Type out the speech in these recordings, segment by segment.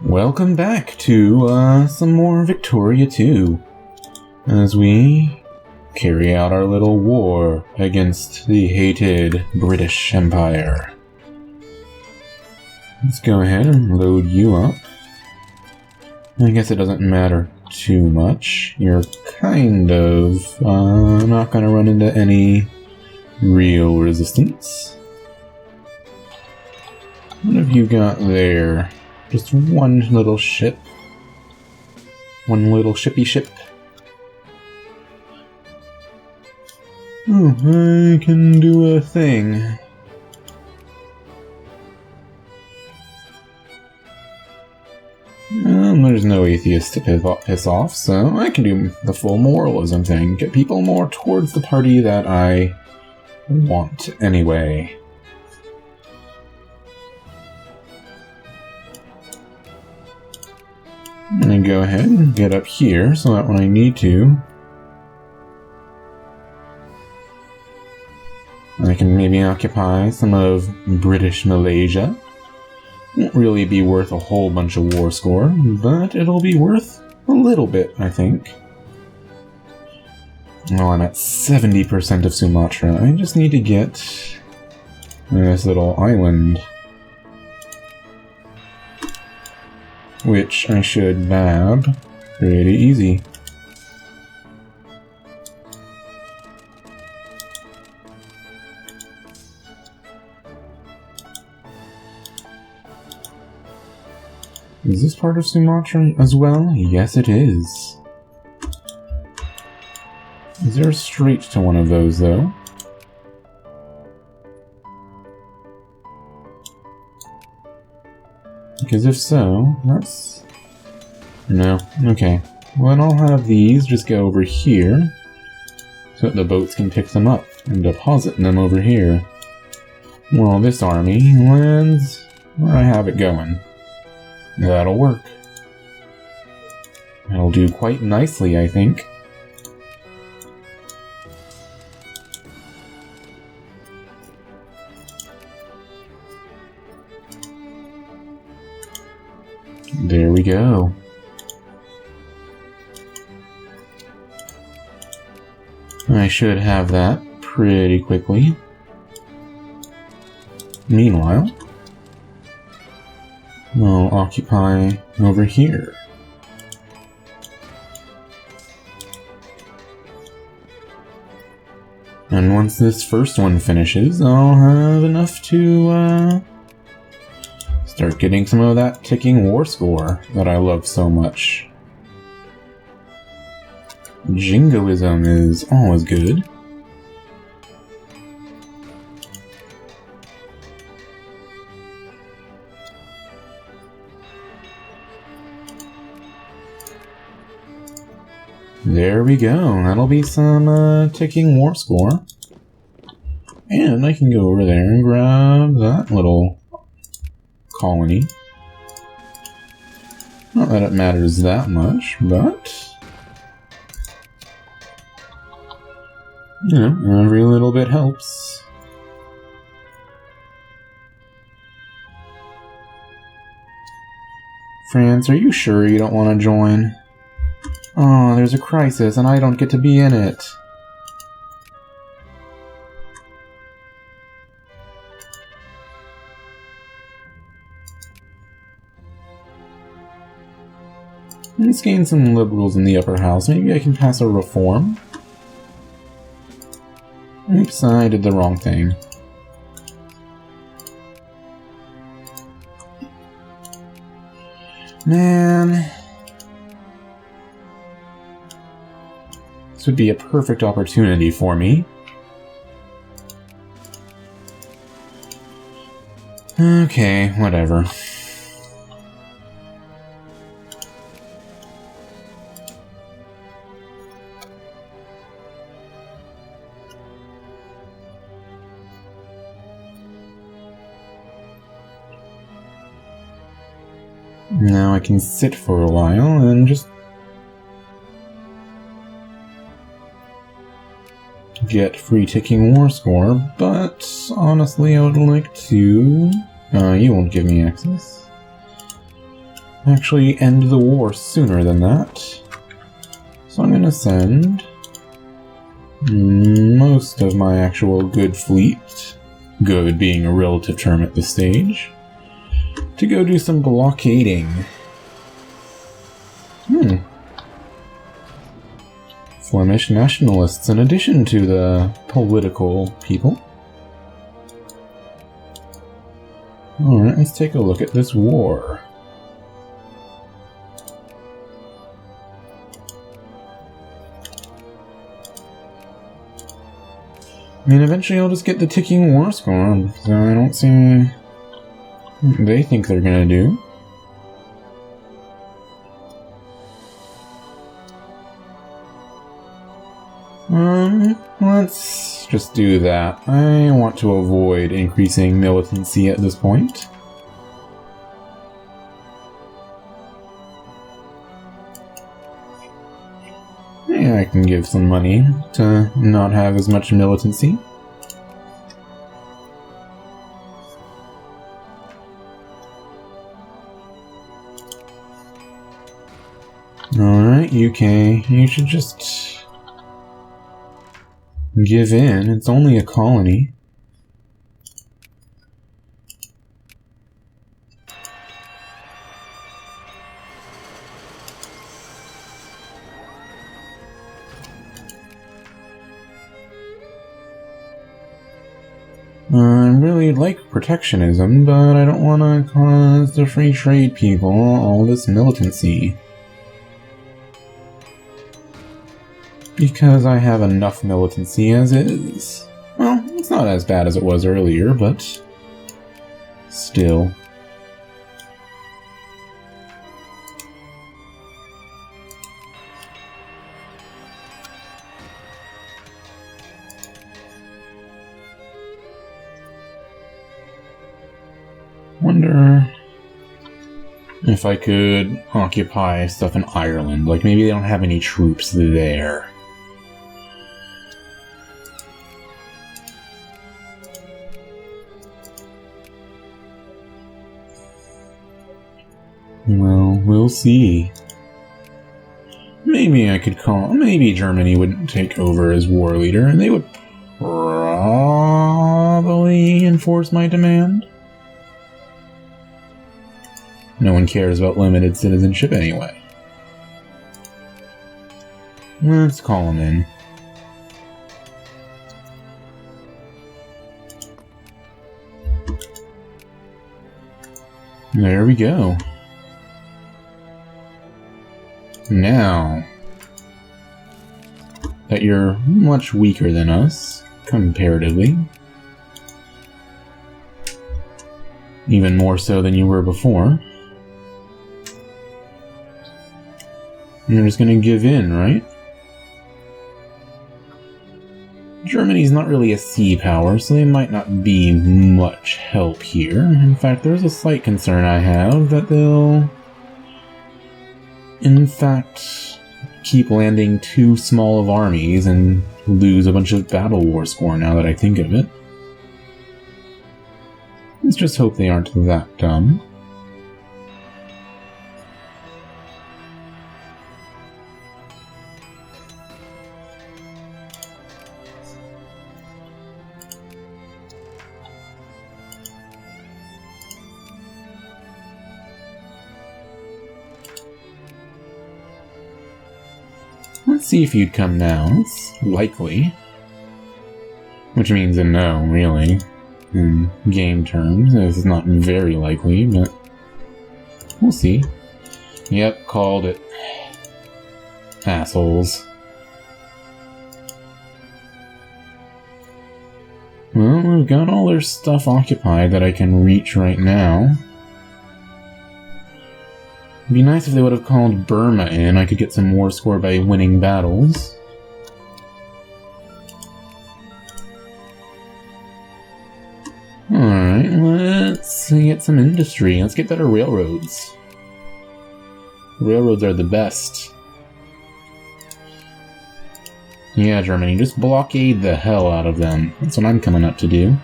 Welcome back to some more Victoria 2, as we carry out our little war against the hated British Empire. Let's go ahead and load you up. I guess it doesn't matter too much. You're kind of not going to run into any real resistance. What have you got there? Just one little ship. One little shippy ship. Oh, I can do a thing. There's no atheist to piss off, so I can do the full moralism thing. Get people more towards the party that I want anyway. I'm gonna go ahead and get up here so that when I need to, I can maybe occupy some of British Malaysia. Won't really be worth a whole bunch of war score, but it'll be worth a little bit, I think. Oh, I'm at 70% of Sumatra. I just need to get this little island, which I should nab pretty easy. Is this part of Sumatra as well? Yes, it is. Is there a strait to one of those, though? Because if so, that's... No. Okay. Well, then I'll have these just go over here, so that the boats can pick them up and deposit them over here. Well, this army lands where I have it going. That'll work. That'll do quite nicely, I think. There we go. I should have that pretty quickly. Meanwhile, I'll occupy over here. And once this first one finishes, I'll have enough to start getting some of that ticking war score that I love so much. Jingoism is always good. There we go. That'll be some ticking war score. And I can go over there and grab that little colony. Not that it matters that much, but you know, every little bit helps. France, are you sure you don't want to join? Oh, there's a crisis and I don't get to be in it. Let's gain some liberals in the upper house. Maybe I can pass a reform. Oops, I did the wrong thing. Man. This would be a perfect opportunity for me. Okay, whatever. Now I can sit for a while and just get free ticking war score, but honestly I would like to... you won't give me access. actually end the war sooner than that. So I'm going to send most of my actual good fleet, good being a relative term at this stage, to go do some blockading. Flemish nationalists in addition to the political people. Alright, let's take a look at this war. I mean, eventually I'll just get the ticking war score, so I don't see what they think they're gonna do. Let's just do that. I want to avoid increasing militancy at this point. Yeah, I can give some money to not have as much militancy. Alright, UK, you should just give in. It's only a colony. I really like protectionism, but I don't want to cause the free trade people all this militancy. Because I have enough militancy as is. Well, it's not as bad as it was earlier, but still. Wonder if I could occupy stuff in Ireland. Like, maybe they don't have any troops there. Well, we'll see. Maybe I could call... Maybe Germany wouldn't take over as war leader, and they would probably enforce my demand. No one cares about limited citizenship anyway. Let's call them in. There we go. Now that you're much weaker than us, comparatively, even more so than you were before, you're just gonna give in, right? Germany's not really a sea power, so they might not be much help here. In fact, there's a slight concern I have that they'll, in fact, keep landing too small of armies and lose a bunch of battle war score now that I think of it. Let's just hope they aren't that dumb. Let's see if you'd come now. It's likely. Which means a no, really. In game terms. This is not very likely, but we'll see. Yep, called it. Assholes. Well, we've got all their stuff occupied that I can reach right now. It'd be nice if they would have called Burma in. I could get some war score by winning battles. Alright, let's get some industry. Let's get better railroads. Railroads are the best. Yeah, Germany, just blockade the hell out of them. That's what I'm coming up to do.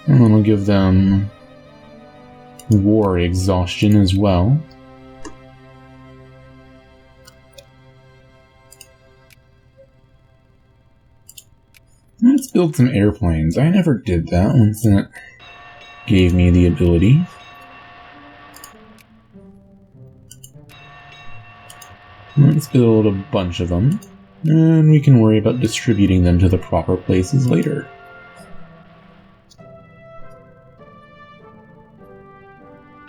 And then we'll give them war exhaustion as well. Let's build some airplanes. I never did that once that gave me the ability. Let's build a bunch of them, and we can worry about distributing them to the proper places later.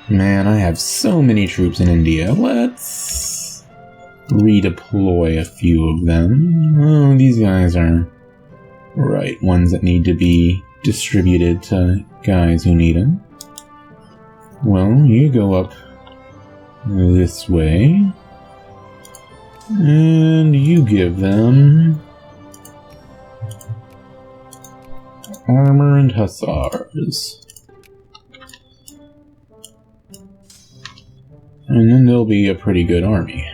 Man, I have so many troops in India. Let's redeploy a few of them. Oh, these guys are... right, ones that need to be distributed to guys who need them. Well, you go up this way. And you give them armor and hussars. And then they'll be a pretty good army.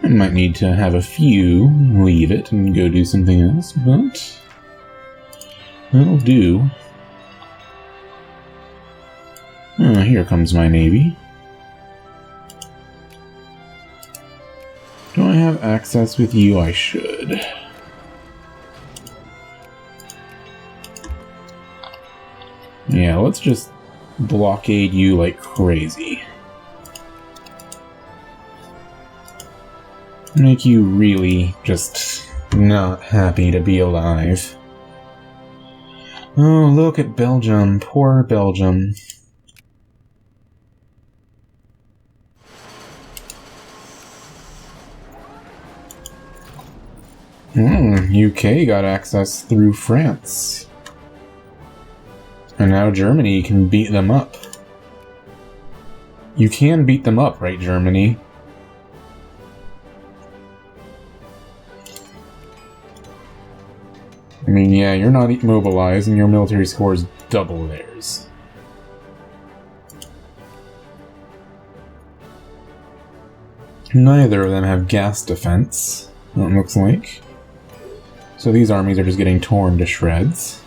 I might need to have a few leave it and go do something else, but that'll do. Oh, here comes my navy. Do I have access with you? I should. Yeah, let's just blockade you like crazy. Make you really just not happy to be alive. Oh, look at Belgium. Poor Belgium. UK got access through France. And now Germany can beat them up. You can beat them up, right, Germany? I mean, yeah, you're not mobilized and your military score is double theirs. Neither of them have gas defense, it looks like. So these armies are just getting torn to shreds.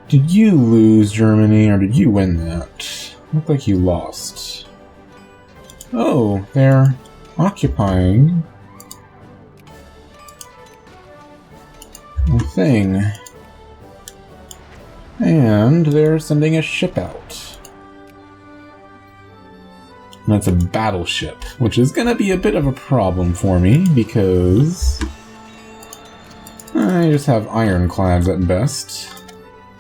Did you lose Germany, or did you win that? Looked like you lost. Oh, they're occupying a thing. And they're sending a ship out. And that's a battleship, which is gonna be a bit of a problem for me, because I just have ironclads at best.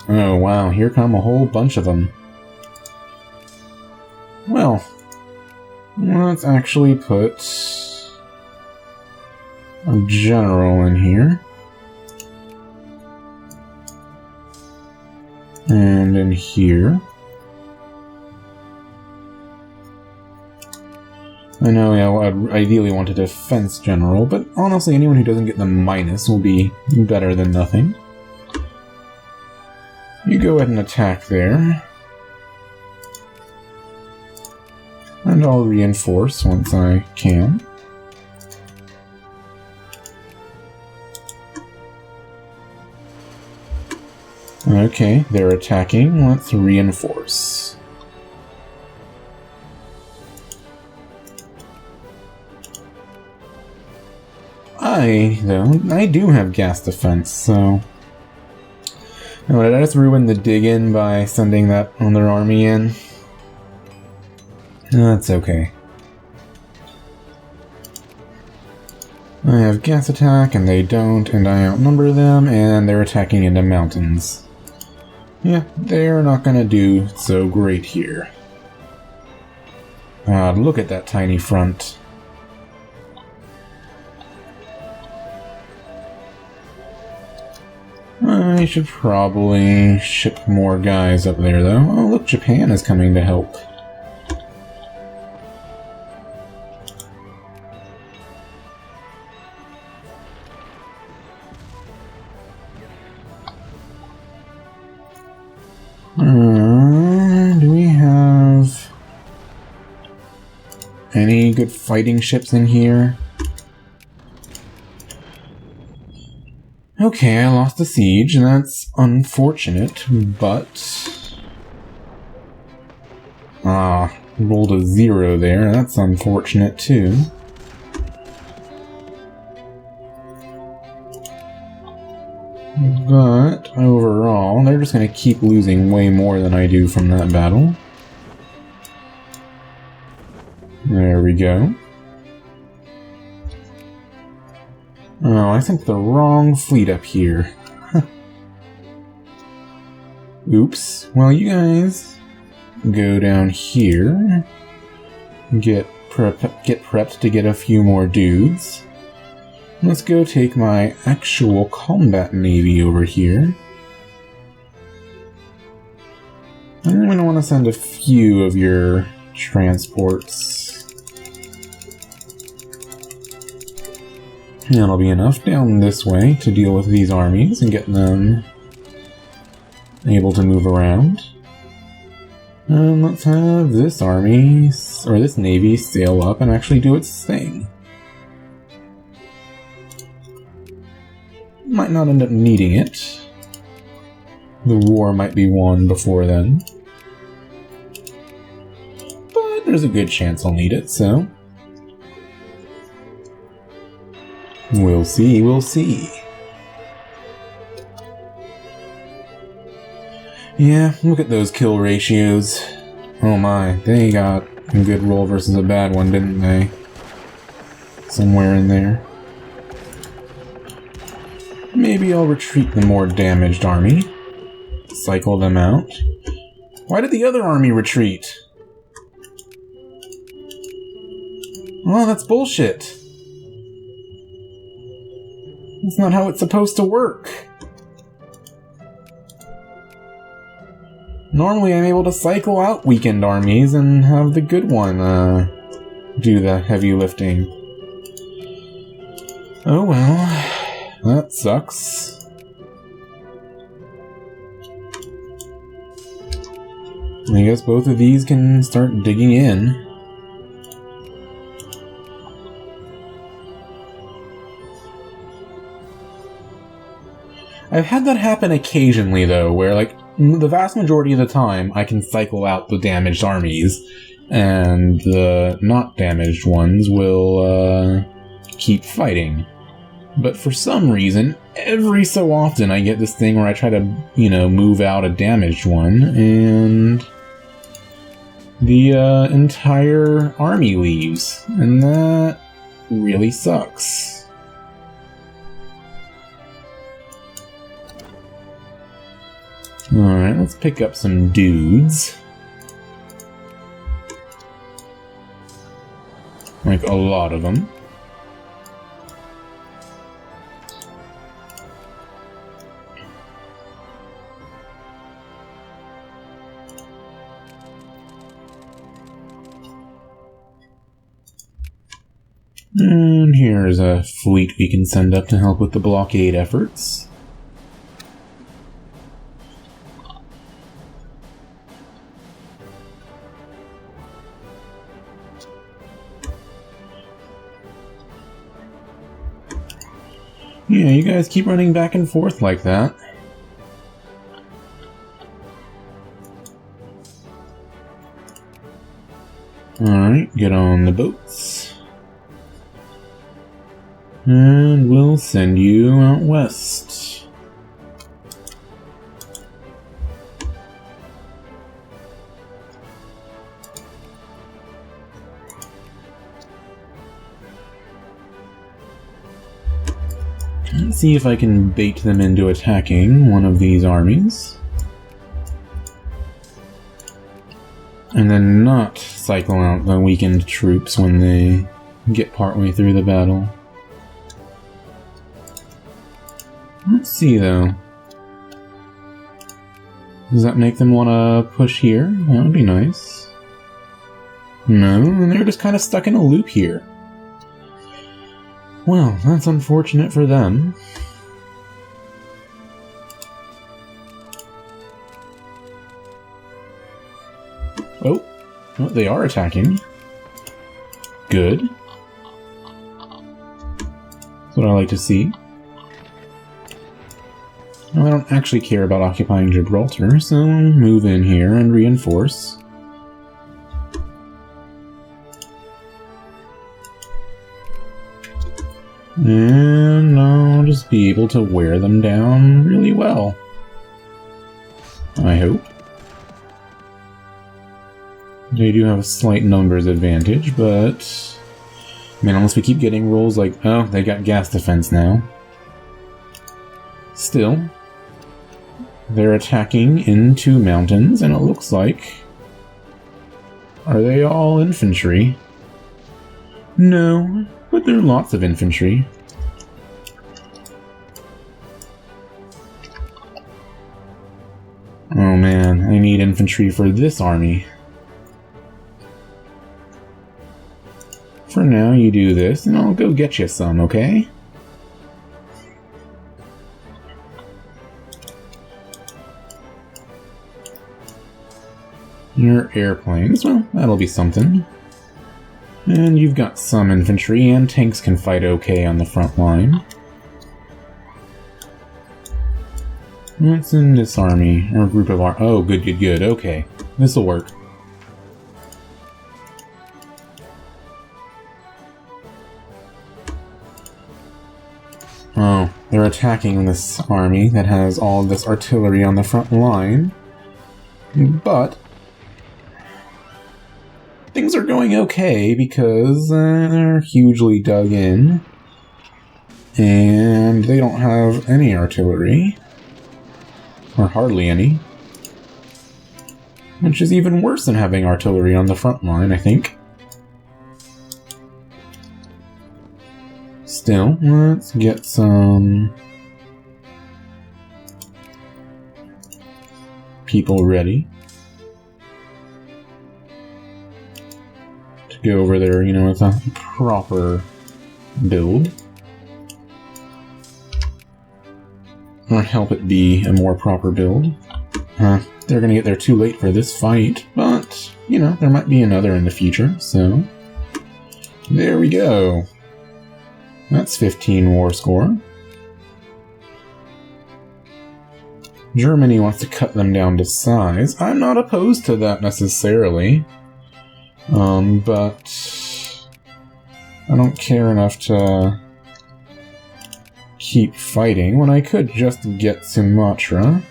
Oh wow, here come a whole bunch of them. Well, let's actually put a general in here. And in here. I know, yeah, I'd ideally want a defense general, but honestly anyone who doesn't get the minus will be better than nothing. You go ahead and attack there. And I'll reinforce once I can. Okay, they're attacking. Let's reinforce. I do have gas defense, so... Oh, did I just ruin the dig-in by sending that other army in? That's okay. I have gas attack, and they don't, and I outnumber them, and they're attacking into mountains. Yeah, they're not gonna do so great here. Look at that tiny front. I should probably ship more guys up there, though. Oh, look, Japan is coming to help. Do we have any good fighting ships in here? Okay, I lost the siege, and that's unfortunate, but... rolled a 0 there, that's unfortunate too. But, overall, they're just gonna keep losing way more than I do from that battle. There we go. Oh, I sent the wrong fleet up here. Oops. Well, you guys go down here. Get prepped to get a few more dudes. Let's go take my actual combat navy over here. I'm going to want to send a few of your transports. And that'll be enough down this way to deal with these armies and get them able to move around. And let's have this army, or this navy, sail up and actually do its thing. Might not end up needing it. The war might be won before then. But there's a good chance I'll need it, so... we'll see, we'll see. Yeah, look at those kill ratios. Oh my, they got a good roll versus a bad one, didn't they? Somewhere in there. Maybe I'll retreat the more damaged army. Cycle them out. Why did the other army retreat? Oh, that's bullshit. That's not how it's supposed to work. Normally I'm able to cycle out weakened armies and have the good one do the heavy lifting. Oh well. That sucks. I guess both of these can start digging in. I've had that happen occasionally, though, where, like, the vast majority of the time I can cycle out the damaged armies, and the not damaged ones will keep fighting. But for some reason, every so often I get this thing where I try to, you know, move out a damaged one, and the entire army leaves, and that really sucks. Alright, let's pick up some dudes. Like, a lot of them. And here's a fleet we can send up to help with the blockade efforts. Yeah, you guys keep running back and forth like that. Alright, get on the boats. And we'll send you out west. Let's see if I can bait them into attacking one of these armies. And then not cycle out the weakened troops when they get partway through the battle. Let's see, though. Does that make them want to push here? That would be nice. No, and they're just kind of stuck in a loop here. Well, that's unfortunate for them. Oh, well, they are attacking. Good. That's what I like to see. Well, I don't actually care about occupying Gibraltar, so move in here and reinforce. And I'll just be able to wear them down really well. I hope. They do have a slight numbers advantage, but... man, unless we keep getting rolls like... oh, they got gas defense now. Still, they're attacking into mountains, and it looks like... are they all infantry? No, but there are lots of infantry. Oh man, I need infantry for this army. For now, you do this, and I'll go get you some, okay? Your airplanes, well, that'll be something. And you've got some infantry, and tanks can fight okay on the front line. What's in this army? Or group of oh, good, good, good. Okay. This'll work. Oh, they're attacking this army that has all of this artillery on the front line. But things are going okay because they're hugely dug in. And they don't have any artillery. Or hardly any. Which is even worse than having artillery on the front line, I think. Still, let's get some people ready to go over there, you know, with a proper build. Or help it be a more proper build. They're gonna get there too late for this fight, but, you know, there might be another in the future, so... there we go. That's 15 war score. Germany wants to cut them down to size. I'm not opposed to that necessarily. But... I don't care enough to... keep fighting when I could just get Sumatra.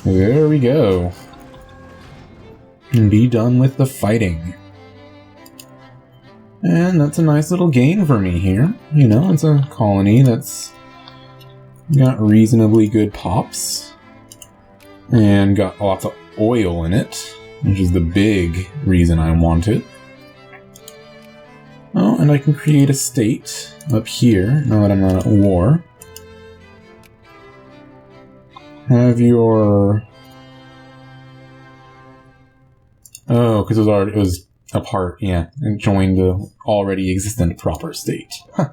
There we go. And be done with the fighting. And that's a nice little gain for me here. You know, it's a colony that's got reasonably good pops. And got lots of oil in it, which is the big reason I want it. Oh, and I can create a state up here, now that I'm not at war. Have your... oh, because it was a part, yeah, and joined the already existent proper state. Huh.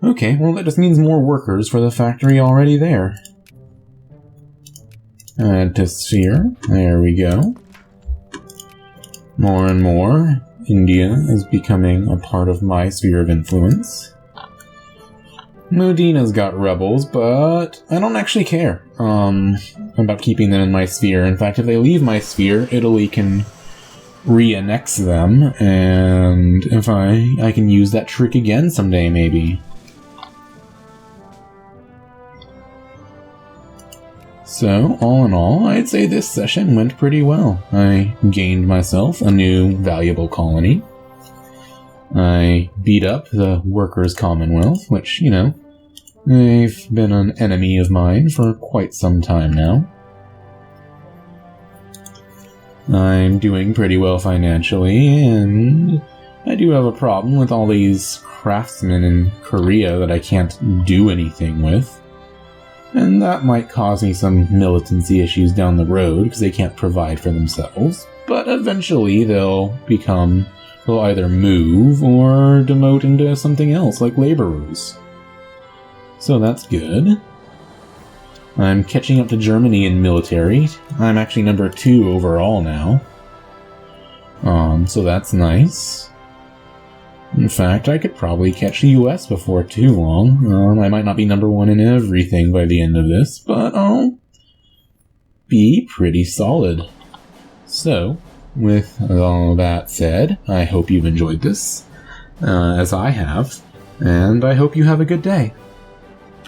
Okay, well that just means more workers for the factory already there. Add to sphere, there we go. More and more. India is becoming a part of my sphere of influence. Modena's got rebels, but I don't actually care about keeping them in my sphere. In fact, if they leave my sphere, Italy can re-annex them, and if I can use that trick again someday, maybe. So, all in all, I'd say this session went pretty well. I gained myself a new valuable colony. I beat up the Workers' Commonwealth, which, you know, they've been an enemy of mine for quite some time now. I'm doing pretty well financially, and I do have a problem with all these craftsmen in Korea that I can't do anything with. And that might cause me some militancy issues down the road, because they can't provide for themselves. But eventually they'll either move or demote into something else, like laborers. So that's good. I'm catching up to Germany in military. I'm actually number 2 overall now. So that's nice. In fact, I could probably catch the US before too long. I might not be #1 in everything by the end of this, but I'll be pretty solid. So, with all that said, I hope you've enjoyed this, as I have, and I hope you have a good day.